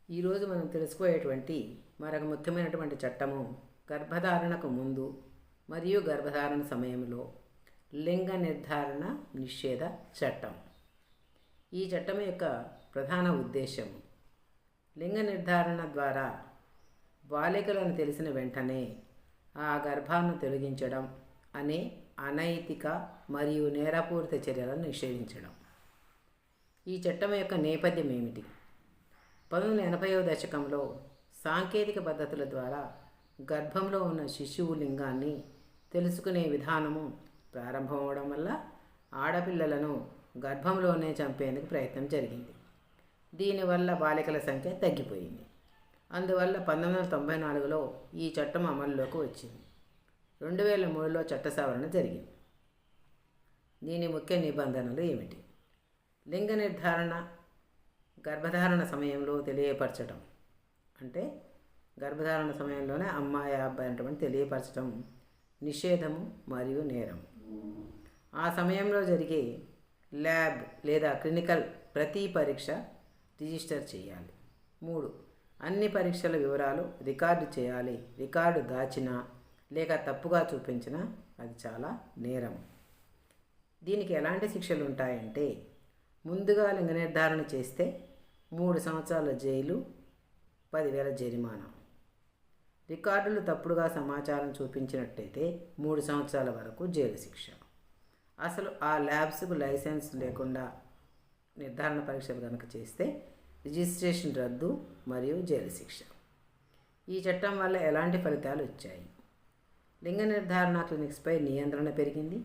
ఈరోజు మనం తెలుసుకోయేటువంటి మరొక ముఖ్యమైనటువంటి చట్టము గర్భధారణకు ముందు మరియు గర్భధారణ సమయంలో లింగ నిర్ధారణ నిషేధ చట్టం. ఈ చట్టం యొక్క ప్రధాన ఉద్దేశం లింగ నిర్ధారణ ద్వారా బాలికలను తెలిసిన వెంటనే ఆ గర్భాన్ని తొలగించడం అనే అనైతిక మరియు నేరపూరిత చర్యలను నిషేధించడం. ఈ చట్టం యొక్క నేపథ్యం ఏమిటి? 1980వ దశకంలో సాంకేతిక పద్ధతుల ద్వారా గర్భంలో ఉన్న శిశువు లింగాన్ని తెలుసుకునే విధానము ప్రారంభమవడం వల్ల ఆడపిల్లలను గర్భంలోనే చంపేందుకు ప్రయత్నం జరిగింది. దీనివల్ల బాలికల సంఖ్య తగ్గిపోయింది. అందువల్ల 1994లో ఈ చట్టం అమల్లోకి వచ్చింది. 2003లో చట్ట సవరణ జరిగింది. దీని ముఖ్య నిబంధనలు ఏమిటి? లింగ నిర్ధారణ గర్భధారణ సమయంలో తెలియపరచడం, అంటే గర్భధారణ సమయంలోనే అమ్మాయి అబ్బాయి అనేటువంటి తెలియపరచడం నిషేధము మరియు నేరం. ఆ సమయంలో జరిగే ల్యాబ్ లేదా క్లినికల్ ప్రతి పరీక్ష రిజిస్టర్ చేయాలి. 3. అన్ని పరీక్షల వివరాలు రికార్డు చేయాలి. రికార్డు దాచినా లేక తప్పుగా చూపించినా అది చాలా నేరం. దీనికి ఎలాంటి శిక్షలు ఉంటాయంటే, ముందుగా లింగ నిర్ధారణ చేస్తే 3 సంవత్సరాల జైలు, 10,000 జరిమానా. రికార్డులు తప్పుడుగా సమాచారం చూపించినట్టయితే 3 సంవత్సరాల వరకు జైలు శిక్ష. అసలు ఆ ల్యాబ్స్కు లైసెన్స్ లేకుండా నిర్ధారణ పరీక్షలు కనుక చేస్తే రిజిస్ట్రేషన్ రద్దు మరియు జైలు శిక్ష. ఈ చట్టం వల్ల ఎలాంటి ఫలితాలు వచ్చాయి? లింగ నిర్ధారణ క్లినిక్స్పై నియంత్రణ పెరిగింది.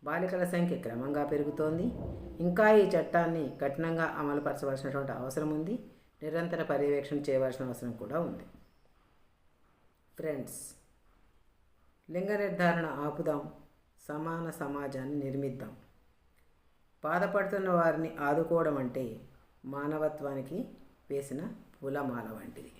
బాలికల సంఖ్య క్రమంగా పెరుగుతోంది. ఇంకా ఈ చట్టాన్ని కఠినంగా అమలుపరచవలసినటువంటి అవసరం ఉంది. నిరంతర పర్యవేక్షణ చేయవలసిన అవసరం కూడా ఉంది. ఫ్రెండ్స్, లింగ నిర్ధారణ ఆపుదాం, సమాన సమాజాన్ని నిర్మిద్దాం. బాధపడుతున్న వారిని ఆదుకోవడం అంటే మానవత్వానికి వేసిన పూలమాల వంటిది.